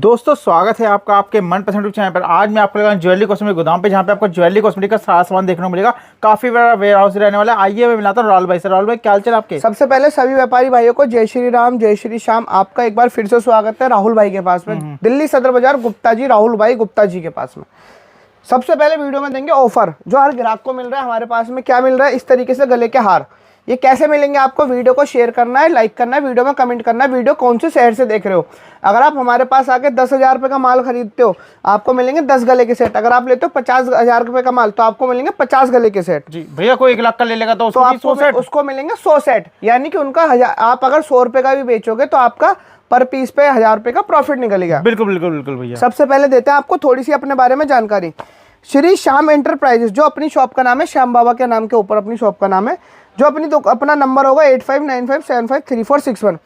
दोस्तों स्वागत है आपका आपके मनपसंद यूट्यूब चैनल पर। आज मैं आपको लगा ज्वेलरी कॉस्मेटिक गोदाम पे, जहाँ पे आपको ज्वेलरी कॉस्मेटिक का सारा सामान देखने को मिलेगा। काफी बड़ा वेयर हाउस रहने वाला है। आइए मैं मिलाता हूँ राहुल भाई से। राहुल भाई क्या हाल चाल आपके? सबसे पहले सभी व्यापारी भाइयों को जय श्री राम जय श्री श्याम। आपका एक बार फिर से स्वागत है राहुल भाई के पास में, दिल्ली सदर बाजार गुप्ता जी, राहुल भाई गुप्ता जी के पास में। सबसे पहले वीडियो में देंगे ऑफर जो हर ग्राहक को मिल रहा है। हमारे पास में क्या मिल रहा है, इस तरीके से गले के हार। ये कैसे मिलेंगे आपको, वीडियो को शेयर करना है, लाइक करना है, वीडियो में कमेंट करना है, वीडियो कौन से शहर से देख रहे हो। अगर आप हमारे पास आके 10,000 रुपये का माल खरीदते हो आपको मिलेंगे 10 गले के सेट। अगर आप लेते हो 50,000 रुपये का माल तो आपको मिलेंगे 50 गले के सेट। जी भैया, कोई 1 लाख का ले लेगा तो उसको मिलेंगे 100 सेट, यानी कि उनका आप अगर 100 रुपये का भी बेचोगे तो आपका पर पीस पे 1,000 रुपये का प्रॉफिट निकलेगा। बिल्कुल बिल्कुल बिल्कुल भैया। सबसे पहले देते हैं आपको थोड़ी सी अपने बारे में जानकारी। श्री श्याम एंटरप्राइजेस, जो अपनी शॉप का नाम है, श्याम बाबा के नाम के ऊपर अपनी शॉप का नाम है। जो अपना नंबर होगा 8595753461।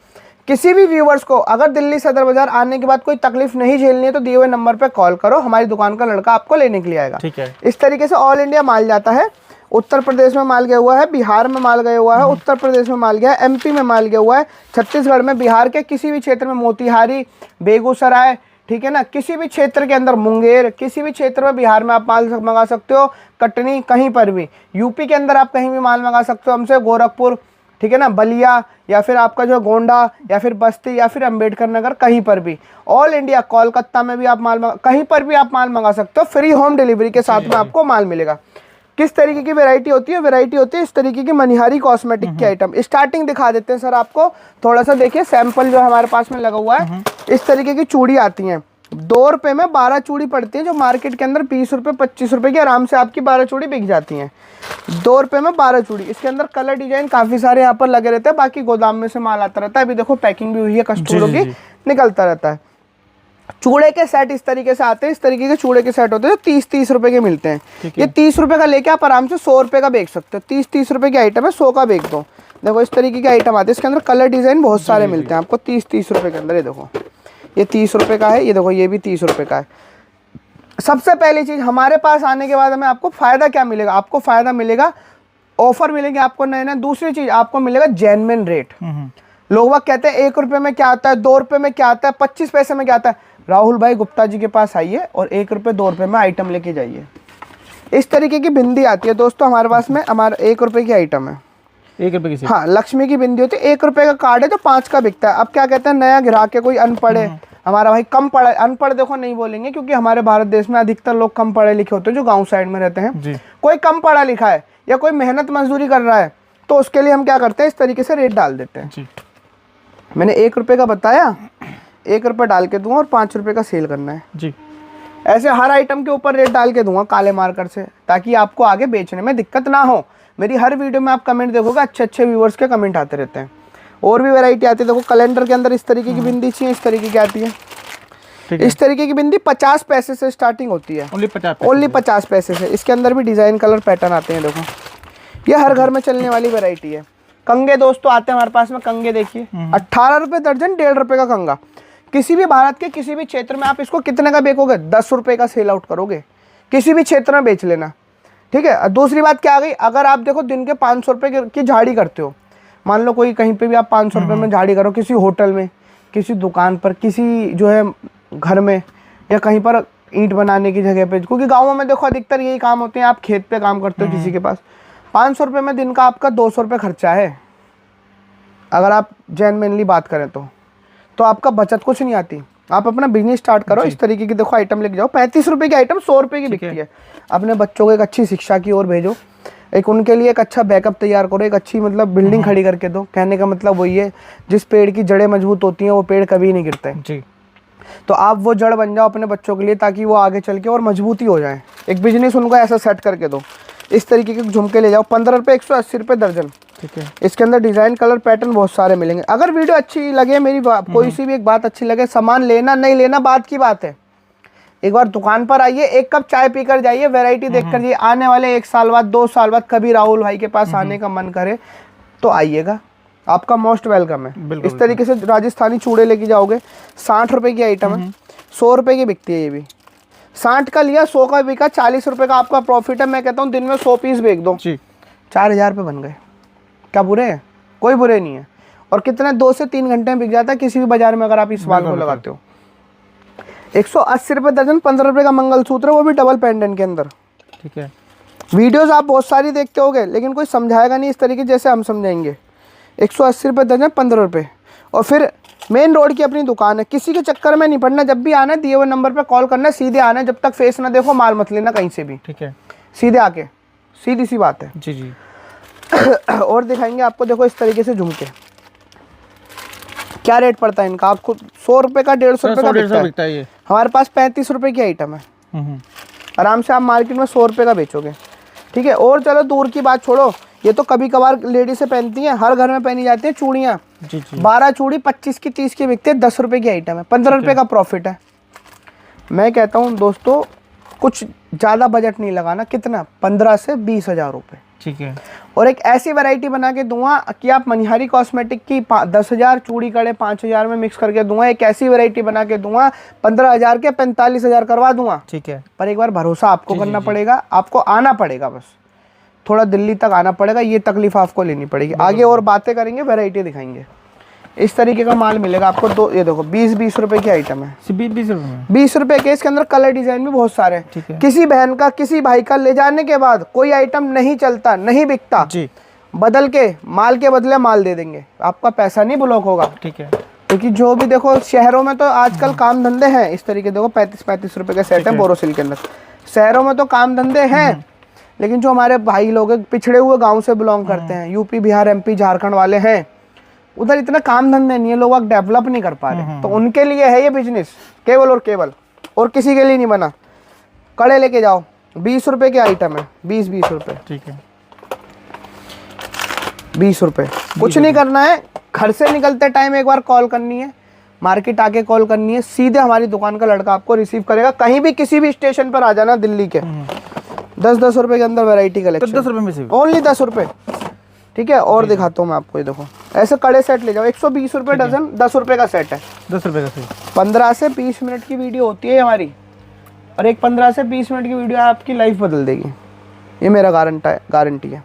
किसी भी व्यूवर्स को अगर दिल्ली सदर बाजार आने के बाद कोई तकलीफ नहीं झेलनी है तो दिए हुए नंबर पे कॉल करो, हमारी दुकान का लड़का आपको लेने के लिए आएगा। ठीक है। इस तरीके से ऑल इंडिया माल जाता है। उत्तर प्रदेश में माल गया हुआ है, बिहार में माल गया हुआ है, उत्तर प्रदेश में माल गया है, एमपी में माल गया हुआ है, छत्तीसगढ़ में, बिहार के किसी भी क्षेत्र में, मोतिहारी, बेगूसराय, ठीक है ना, किसी भी क्षेत्र के अंदर, मुंगेर, किसी भी क्षेत्र में बिहार में आप माल मंगा सकते हो, कटनी, कहीं पर भी। यूपी के अंदर आप कहीं भी माल मंगा सकते हो हमसे, गोरखपुर, ठीक है ना, बलिया, या फिर आपका जो गोंडा, या फिर बस्ती, या फिर अंबेडकर नगर, कहीं पर भी। ऑल इंडिया, कोलकाता में भी आप कहीं पर भी आप माल मंगा सकते हो। फ्री होम डिलीवरी के साथ में आपको माल मिलेगा। किस तरीके की वैरायटी होती है? वैरायटी होती है इस तरीके की मनिहारी कॉस्मेटिक के आइटम। स्टार्टिंग दिखा देते हैं सर आपको, थोड़ा सा देखिए सैंपल जो हमारे पास में लगा हुआ है। इस तरीके की चूड़ी आती हैं, 2 रुपये में 12 चूड़ी पड़ती है, जो मार्केट के अंदर 20 रुपये 25 रुपये की आराम से आपकी 12 चूड़ी बिक जाती हैं। 2 रुपये में 12 चूड़ी। इसके अंदर कलर डिजाइन काफ़ी सारे यहाँ पर लगे रहते हैं, बाकी गोदाम में से माल आता रहता है। अभी देखो पैकिंग भी हुई है कस्टमरों की, निकलता रहता है। चूड़े के सेट इस तरीके से आते हैं, इस तरीके के चूड़े के सेट होते हैं जो 30-30 रुपये के मिलते हैं। ये 30 रुपये का लेके आप आराम से 100 रुपये का बेच सकते हो। 30-30 रुपये की आइटम है, 100 का बेच दो। देखो इस तरीके के आइटम आते हैं, इसके अंदर कलर डिजाइन बहुत सारे मिलते हैं आपको 30-30 रुपये के अंदर। ये देखो ये 30 रुपये का है, ये देखो ये भी 30 रुपये का है। सबसे पहली चीज़, हमारे पास आने के बाद हमें आपको फ़ायदा क्या मिलेगा? आपको फ़ायदा मिलेगा, ऑफर मिलेंगे आपको नए नए। दूसरी चीज़ आपको मिलेगा जेन्युइन रेट। लोग वह कहते हैं 1 रुपये में क्या आता है, 2 रुपये में क्या आता है, 25 पैसे में क्या आता है। राहुल भाई गुप्ता जी के पास आइए और 1 रुपये 2 रुपये में आइटम लेके जाइए। इस तरीके की बिंदी आती है दोस्तों हमारे पास में, हमारा 1 रुपये की आइटम है। 1 रुपये की? हाँ, लक्ष्मी की बिंदी होती है। 1 रुपये का कार्ड है जो 5 का बिकता है। अब क्या कहते हैं, नया ग्राहक है, कोई अनपढ़ है हमारा भाई, कम पढ़ा, अनपढ़ देखो नहीं बोलेंगे क्योंकि हमारे भारत देश में अधिकतर लोग कम पढ़े लिखे होते हैं जो गांव साइड में रहते हैं। कोई कम पढ़ा लिखा है या कोई मेहनत मजदूरी कर रहा है तो उसके लिए हम क्या करते हैं, इस तरीके से रेट डाल देते हैं। मैंने 1 रुपये का बताया, 1 रुपये डाल के दूंगा और 5 रुपये का सेल करना है जी। ऐसे हर आइटम के ऊपर रेट डाल के दूंगा काले मार्कर से, ताकि आपको आगे बेचने में दिक्कत ना हो। मेरी हर वीडियो में आप कमेंट देखोगे, अच्छे अच्छे व्यूवर्स के कमेंट आते रहते हैं। और भी वैरायटी आती है, देखो कैलेंडर के अंदर इस तरीके की बिंदी चाहिए, इस तरीके की आती है। इस तरीके की बिंदी 50 पैसे से स्टार्टिंग होती है, ओनली 50 पैसे से। इसके अंदर भी डिज़ाइन कलर पैटर्न आते हैं। देखो ये हर घर में चलने वाली वैरायटी है। कंगे दोस्तों आते हैं हमारे पास में, कंगे देखिए 18 रुपये दर्जन, 1.5 रुपये का कंगा। किसी भी भारत के किसी भी क्षेत्र में आप इसको कितने का बेचोगे, 10 रुपये का सेल आउट करोगे, किसी भी क्षेत्र में बेच लेना, ठीक है। दूसरी बात क्या आ गई, अगर आप देखो दिन के 500 रुपये की झाड़ी करते हो, मान लो कोई कहीं पे भी आप 500 रुपये में झाड़ी करो, किसी होटल में, किसी दुकान पर, किसी जो है घर में, या कहीं पर ईंट बनाने की जगह पे, क्योंकि गाँवों में देखो अधिकतर यही काम होते हैं। आप खेत पे काम करते हो किसी के पास, 500 रुपये में दिन का आपका 200 रुपये खर्चा है। अगर आप जेन्युइनली बात करें तो आपका बचत कुछ नहीं आती। आप अपना बिजनेस स्टार्ट करो, इस तरीके की देखो आइटम लेके जाओ। 35 रुपये की आइटम 100 रुपये की बिकती है। अपने बच्चों को एक अच्छी शिक्षा की ओर भेजो, एक उनके लिए एक अच्छा बैकअप तैयार करो, एक अच्छी मतलब बिल्डिंग खड़ी करके दो। कहने का मतलब वही है, जिस पेड़ की जड़ें मजबूत होती हैं वो पेड़ कभी नहीं गिरते जी। तो आप वो जड़ बन जाओ अपने बच्चों के लिए, ताकि वो आगे चल के और मजबूती हो जाए। एक बिजनेस उनको ऐसा सेट करके दो। इस तरीके के झुमके ले जाओ, 15 रुपये 180 रुपये दर्जन, ठीक है। इसके अंदर डिज़ाइन कलर पैटर्न बहुत सारे मिलेंगे। अगर वीडियो अच्छी लगे, मेरी कोई सी भी एक बात अच्छी लगे, सामान लेना नहीं लेना बात की बात है, एक बार दुकान पर आइए, 1 कप चाय पीकर जाइए, वैरायटी देख कर जाइए। आने वाले 1 साल बाद, 2 साल बाद कभी राहुल भाई के पास आने का मन करे तो आइएगा, आपका मोस्ट वेलकम है। इस तरीके से राजस्थानी चूड़े लेके जाओगे, 60 रुपये की आइटम है, 100 रुपये की बिकती है। ये भी 60 का लिया, 100 का बिका, 40 रुपये का आपका प्रॉफिट है। मैं कहता हूँ दिन में 100 पीस बेच दो, 4000 रुपये बन गए। क्या बुरे हैं? कोई बुरे नहीं है। और कितने 2 से 3 घंटे में बिक जाता है किसी भी बाजार में, अगर आप इस बाल को लगाते हो। 180 रुपये दर्जन, 15 रुपये का मंगलसूत्र, वो भी डबल पेंडेंट के अंदर। ठीक है। वीडियोस आप बहुत सारी देखते होगे लेकिन कोई समझाएगा नहीं इस तरीके जैसे हम समझाएंगे। 180 रुपये दर्जन, 15 रुपये। और फिर मेन रोड की अपनी दुकान है, किसी के चक्कर में नहीं पड़ना। जब भी आना है दिए हुए नंबर पे कॉल करना है, सीधे आना है। जब तक फेस ना देखो माल मत लेना कहीं से भी। ठीक है। सीधे आके, सीधी सी बात है। जी जी। और दिखाएंगे आपको, देखो इस तरीके से झुमके, क्या रेट पड़ता है इनका आपको? 100 रुपये का, 150 रुपये का बिकता है ये। हमारे पास 35 रुपये की आइटम है। आराम से आप मार्केट में 100 रुपये का बेचोगे। ठीक है। और चलो दूर की बात छोड़ो, ये तो कभी कभार लेडीज से पहनती हैं, हर घर में पहनी जाती है चूड़ियाँ। 12 चूड़ी 25 की 30 की बिकती है, 10 रुपये की आइटम है, 15 रुपये का प्रॉफिट है। मैं कहता हूँ दोस्तों कुछ ज़्यादा बजट नहीं लगाना। कितना? 15 से 20 हज़ार रुपये। ठीक है। और एक ऐसी वैरायटी बना के दूंगा कि आप मनिहारी कॉस्मेटिक की 10,000 चूड़ी कड़े 5,000 में मिक्स करके दूंगा। एक ऐसी वैरायटी बना के दूंगा 15,000 के 45,000 करवा दूंगा। ठीक है। पर एक बार भरोसा आपको करना पड़ेगा, आपको आना पड़ेगा, बस थोड़ा दिल्ली तक आना पड़ेगा, ये तकलीफ आपको लेनी पड़ेगी। आगे और बातें करेंगे, वैरायटी दिखाएंगे। इस तरीके का माल मिलेगा आपको। दो ये देखो 20-20 रुपए की आइटम है। 20 रुपए 20 रुपए के। इसके अंदर कलर डिजाइन भी बहुत सारे हैं। किसी बहन का, किसी भाई का ले जाने के बाद कोई आइटम नहीं चलता, नहीं बिकता जी, बदल के माल के बदले माल दे देंगे, आपका पैसा नहीं ब्लॉक होगा। ठीक है। क्योंकि जो भी देखो शहरों में तो आजकल काम धंधे हैं इस तरीके, देखो 35-35 रुपए का सेट है बोरोसिल के अंदर। शहरों में तो काम धंधे हैं, लेकिन जो हमारे भाई लोग पिछड़े हुए गाँव से बिलोंग करते हैं, यूपी, बिहार, MP, झारखंड वाले हैं, उधर इतना काम धंधे नहीं है, लोग डेवलप नहीं कर पा रहे, तो उनके लिए है ये बिजनेस केवल और केवल, और किसी के लिए नहीं बना। कड़े लेके जाओ, 20 रुपए के आइटम है, 20-20 रुपए। ठीक है। 20 रुपए। कुछ नहीं करना है, घर से निकलते टाइम एक बार कॉल करनी है, मार्केट आके कॉल करनी है, सीधे हमारी दुकान का लड़का आपको रिसीव करेगा। कहीं भी किसी भी स्टेशन पर आ जाना दिल्ली के। 10-10 रुपए के अंदर वैरायटी कलेक्शन। 10 रुपए में से ओनली 10 रुपए। ठीक है। और दिखाता हूँ मैं आपको, ये देखो ऐसे कड़े सेट ले जाओ, 120 रुपए डजन, 10 रुपए का सेट है। 10 रुपए का सेट। 15 से 20 मिनट की वीडियो होती है हमारी, और एक 15 से 20 मिनट की वीडियो आपकी लाइफ बदल देगी, ये मेरा गारंटी है।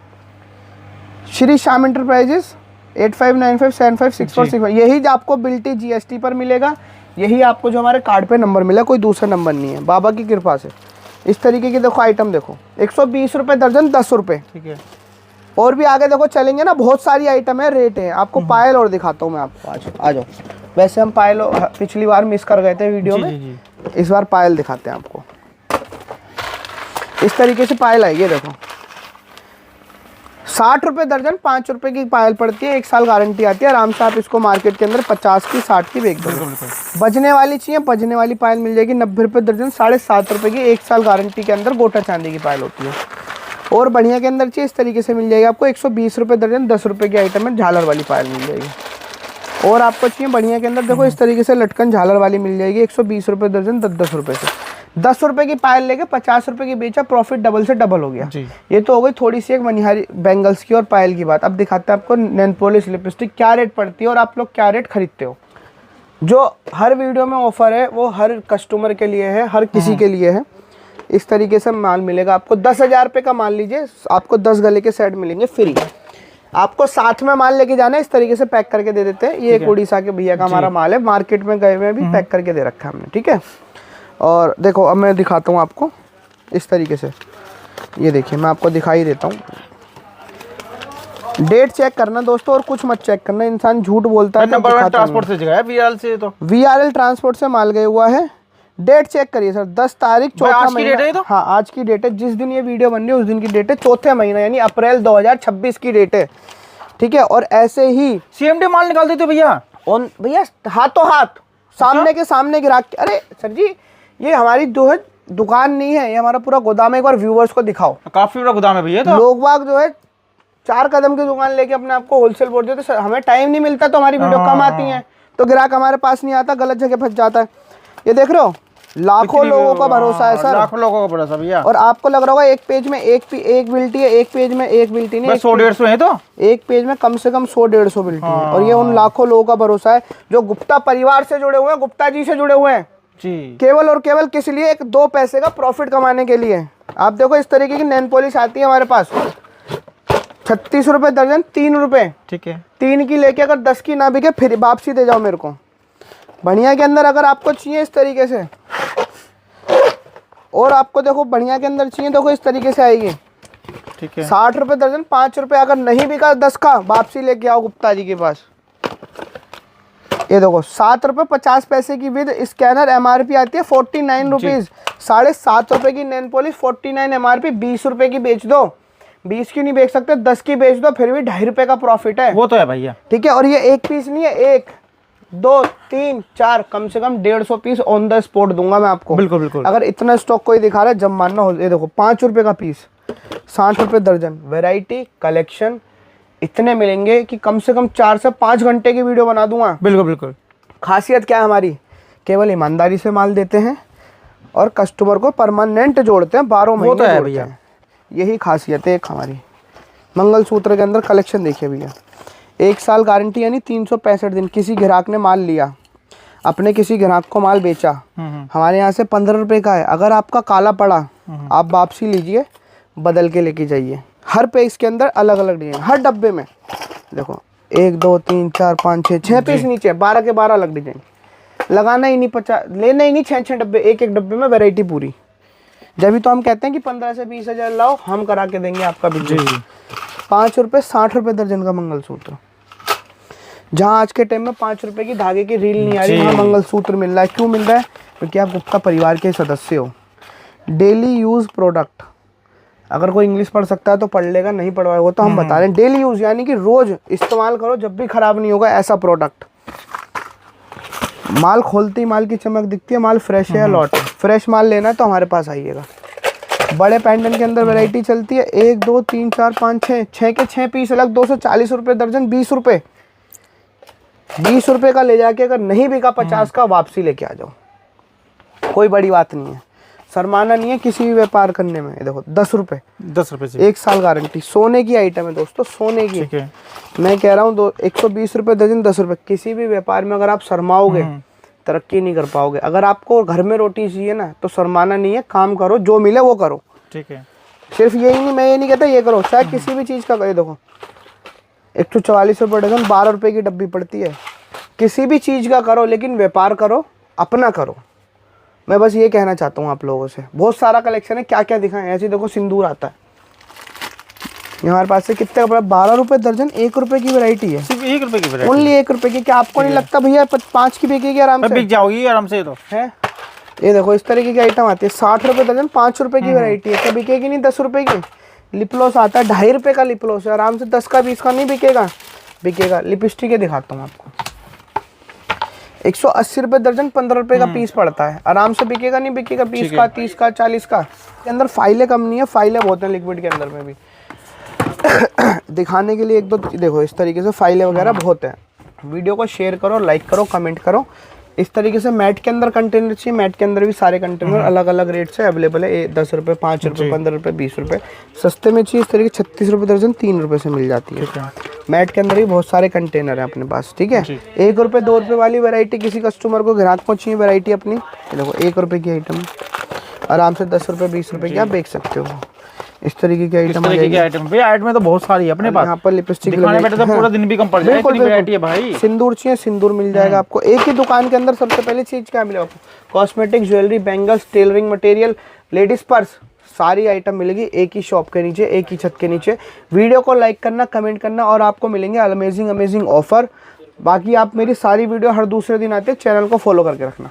श्री श्याम इंटरप्राइजेस 8595756461, यही आपको बिल्टी GST पर मिलेगा। यही आपको जो हमारे कार्ड पे नंबर मिला, कोई दूसरा नंबर नहीं है, बाबा की कृपा से। इस तरीके की देखो आइटम, देखो 120 रुपए दर्जन, 10 रुपए। ठीक है। और भी आगे देखो चलेंगे ना, बहुत सारी आइटम है, रेट है। आपको पायल और दिखाता हूँ मैं आपको, आज आ जाओ। वैसे हम पायल पिछली बार मिस कर गए थे वीडियो में, इस बार पायल दिखाते हैं आपको। इस तरीके से पायल आएगी, देखो 60 रुपए दर्जन, 5 रुपए की पायल पड़ती है, 1 साल गारंटी आती है। आराम से आप इसको मार्केट के अंदर 50 की 60 की बेच दो। बजने वाली चाहिए, बजने वाली पायल मिल जाएगी 90 रुपए दर्जन, 7.5 रुपए की, 1 साल गारंटी के अंदर गोटा चांदी की पायल होती है। और बढ़िया के अंदर चाहिए इस तरीके से मिल जाएगी आपको 120 रुपए दर्जन, 10 रुपए की आइटम में झालर वाली पायल मिल जाएगी। और आपको चाहिए बढ़िया के अंदर, देखो इस तरीके से लटकन झालर वाली मिल जाएगी, 120 रुपए दर्जन, 10-10 रुपए से। 10 रुपए की पायल लेके 50 रुपए की बेचा, प्रॉफिट डबल से डबल हो गया जी। ये तो हो गई थोड़ी सी एक मनिहारी बैंगल्स की और पायल की बात। अब दिखाते हैं आपको नेल पॉलिश लिपस्टिक क्या रेट पड़ती है और आप लोग क्या रेट खरीदते हो। जो हर वीडियो में ऑफर है वो हर कस्टमर के लिए है, हर किसी के लिए है। इस तरीके से माल मिलेगा आपको। 10,000 रुपये का मान लीजिए, आपको 10 गले के सेट मिलेंगे फ्री। आपको साथ में माल लेके जाना है, इस तरीके से पैक करके दे देते हैं। ये एक उड़ीसा के भैया का हमारा माल है, मार्केट में गए हुए भी पैक करके दे रखा है हमने। ठीक है। और देखो अब मैं दिखाता हूँ आपको इस तरीके से, ये देखिए मैं आपको दिखाई देता हूँ। डेट चेक करना दोस्तों, और कुछ मत चेक करना, इंसान झूठ बोलता है। ट्रांसपोर्ट से जगह है, VRL से, तो VRL ट्रांसपोर्ट से माल गया हुआ है। डेट चेक करिए सर, 10 तारीख चौथा महीना। तो? हाँ आज की डेट है, जिस दिन ये वीडियो बन रही है उस दिन की डेट है, चौथे महीना यानी अप्रैल 2026 की डेट है। ठीक है। और ऐसे ही CMD माल निकाल देते भैया, भैया हाथों हाथ सामने के सामने गिरा के। अरे सर जी ये हमारी जो है दुकान नहीं है, ये हमारा पूरा गोदाम है। एक बार व्यूवर्स को दिखाओ, काफी बड़ा गोदाम है भैया। तो लोग बाग जो है 4 कदम की दुकान लेके अपने आप को होलसेल बोल देते, तो हमें टाइम नहीं मिलता, तो हमारी वीडियो कम आती है, तो ग्राहक हमारे पास नहीं आता, गलत जगह फंस जाता है। ये देख रहे हो, लाखों लोगों का भरोसा है सर, लाखों लोगों का भरोसा भैया। और आपको लग रहा होगा एक पेज में एक बिल्टी है, एक पेज में एक बिल्टी नहीं, 100-150 है, तो एक पेज में कम से कम 100-150 बिल्टी है। और ये उन लाखों लोगों का भरोसा है जो गुप्ता परिवार से जुड़े हुए हैं, गुप्ता जी से जुड़े हुए हैं जी। केवल और केवल किस लिए? एक 2 पैसे का प्रॉफिट कमाने के लिए। आप देखो इस तरीके की नेल पॉलिश आती है हमारे पास, 36 रुपए दर्जन, 3 रुपए। ठीक है। 3 की लेके अगर 10 की ना बिके फिर वापसी दे जाओ मेरे को। बढ़िया के अंदर अगर आपको चाहिए इस तरीके से और आपको देखो बढ़िया के अंदर चाहिए, देखो इस तरीके से आएगी। ठीक है, 60 रुपए दर्जन, 5 रुपए। अगर नहीं बिका 10 का वापसी लेके आओ गुप्ता जी के पास। ये देखो 7 रुपए 50 पैसे की विद स्कैनर, MRP आती है 49 रुपीज। 7.5 रुपए की नेल पॉलिश 49 MRP, 20 रुपए की बेच दो। 20 की नहीं बेच सकते, 10 की बेच दो, फिर भी 2.5 रुपए का प्रॉफिट है। वो तो है भैया। ठीक है, और ये एक पीस नहीं है, 1 2 3 4 कम से कम 150 पीस ऑन द स्पॉट दूंगा मैं आपको। बिल्कुल बिल्कुल। अगर इतना स्टॉक कोई दिखा रहा है जब मानना हो। ये देखो 5 रुपए का पीस, 60 रुपए दर्जन। वैरायटी कलेक्शन इतने मिलेंगे कि कम से कम 4 से 5 घंटे की वीडियो बना दूंगा। बिल्कुल बिल्कुल। खासियत क्या है हमारी, केवल ईमानदारी से माल देते हैं और कस्टमर को परमानेंट जोड़ते हैं, 12 महीने तो है जोड़ते भैया। हैं। यही खासियत है एक हमारी। मंगलसूत्र के अंदर कलेक्शन देखिए भैया, 1 साल गारंटी यानी 365 दिन। किसी ग्राहक ने माल लिया, अपने किसी ग्राहक को माल बेचा, हमारे यहाँ से 15 रुपए का है। अगर आपका काला पड़ा, आप वापसी लीजिए, बदल के लेके जाइए। हर पीस के अंदर अलग अलग डिजाइन, हर डब्बे में देखो 1 2 3 4 5 6 पीस नीचे, 12 के 12 अलग डिजाइन। लगाना ही नहीं, 50 लेना ही नहीं, 6 डब्बे, एक डब्बे में वैरायटी पूरी। जब भी तो हम कहते हैं कि 15 से 20 हजार लाओ, हम करा के देंगे आपका बिजनेस। 5 रुपए 60 रुपए दर्जन का मंगलसूत्र। जहाँ आज के टाइम में 5 रुपए की धागे की रील नहीं आ रही, वहाँ मंगलसूत्र मिल रहा है। क्यों मिल रहा है? क्योंकि आप गुप्ता परिवार के सदस्य हो। डेली यूज प्रोडक्ट, अगर कोई इंग्लिश पढ़ सकता है तो पढ़ लेगा, नहीं पढ़ पाएगा तो हम बता रहे हैं। डेली यूज यानी कि रोज इस्तेमाल करो, जब भी खराब नहीं होगा ऐसा प्रोडक्ट। माल खोलते ही माल की चमक दिखती है, माल फ्रेश है या लॉट है। फ्रेश माल लेना है तो हमारे पास आइएगा। बड़े पेंडेंट के अंदर वैरायटी चलती है 1 2 3 4 5 6, 6 के 6 पीस अलग, 240 रुपए दर्जन, 20 रुपए। 20 रुपए का ले जाके अगर नहीं बिका 50 का वापसी लेके आ जाओ, कोई बड़ी बात नहीं है। शर्माना नहीं है किसी भी व्यापार करने में। देखो 10 रुपए, 10 रुपए से 1 साल गारंटी। सोने की आइटम है दोस्तों, सोने की। ठीक है। मैं कह रहा हूँ 120 रुपए दर्जन, 10 रुपए। किसी भी व्यापार में अगर आप शर्माओगे तरक्की नहीं कर पाओगे। अगर आपको घर में रोटी चाहिए ना तो शर्माना नहीं है, काम करो, जो मिले वो करो। ठीक है। सिर्फ यही नहीं, मैं ये नहीं कहता ये करो, चाहे किसी भी चीज़ का करो। देखो 144 रुपये डजन, 12 रुपए की डब्बी पड़ती है। किसी भी चीज़ का करो, लेकिन व्यापार करो, अपना करो। मैं बस ये कहना चाहता हूँ आप लोगों से। बहुत सारा कलेक्शन है, क्या क्या दिखाएं। ऐसे देखो सिंदूर आता है, ये हमारे पास से कितने का पड़ा? 12 रुपए दर्जन, 1 रुपए की वैरायटी है। सिर्फ 1 रुपए की वैरायटी, ओनली 1 रुपए की। क्या आपको नहीं लगता भैया 5 की बिकेगी आराम से? बिक जाओगी आराम से। तो है, ये देखो इस तरीके की आइटम आती है 60 रुपए दर्जन, 5 रुपए की वैरायटी है। क्या बिकेगी नहीं 10 रुपए की? लिपलॉस आता है 2.5 रुपए का, लिपलॉस है, आराम से 10 का 20 का नहीं बिकेगा, बिकेगा। लिपस्टिक दिखाता हूँ आपको, 180 रुपए दर्जन, 15 रुपए का पीस पड़ता है, आराम से बिकेगा नहीं बिकेगा? 20 का, 30 का, 40 का। के अंदर फाइलें कम नहीं है, फाइलें बहुत हैं लिक्विड के अंदर में भी। दिखाने के लिए 1 2 देखो इस तरीके से फाइलें वगैरह बहुत है। वीडियो को शेयर करो, लाइक करो, कमेंट करो। इस तरीके से मैट के अंदर कंटेनर चाहिए, मैट के अंदर भी सारे कंटेनर अलग अलग रेट से अवेलेबल है। 10 रुपये, 5 रुपये, 15 रुपये, 20 रुपये। सस्ते में चाहिए इस तरीके 36 रुपये दर्जन, 3 रुपये से मिल जाती है। मैट के अंदर भी बहुत सारे कंटेनर हैं अपने पास। ठीक है, 1 रुपये 2 रुपये वाली वैरायटी किसी कस्टमर को, ग्राहक को चाहिए वैरायटी अपनी, देखो 1 रुपये की आइटम आराम से 10 रुपये 20 रुपये की आप बेच सकते हो। इस तरीके की आइटम भैया। आइटम में तो बहुत सारी है अपने पास। यहाँ पर लिपस्टिक तो पूरा दिन भी कम पड़ जाएगा, इतनी वैरायटी है भाई। सिंदूर चाहिए, सिंदूर मिल जाएगा आपको। एक ही दुकान के अंदर सबसे पहले चीज क्या मिलेगा आपको? Cosmetic, jewellery, bangles, tailoring material, ladies purse, सारी आइटम मिलेगी एक ही शॉप के नीचे, एक ही छत के नीचे। वीडियो को लाइक करना, कमेंट करना, और आपको मिलेंगे अमेजिंग ऑफर। बाकी आप मेरी सारी वीडियो हर दूसरे दिन आते हैं, चैनल को फॉलो करके रखना।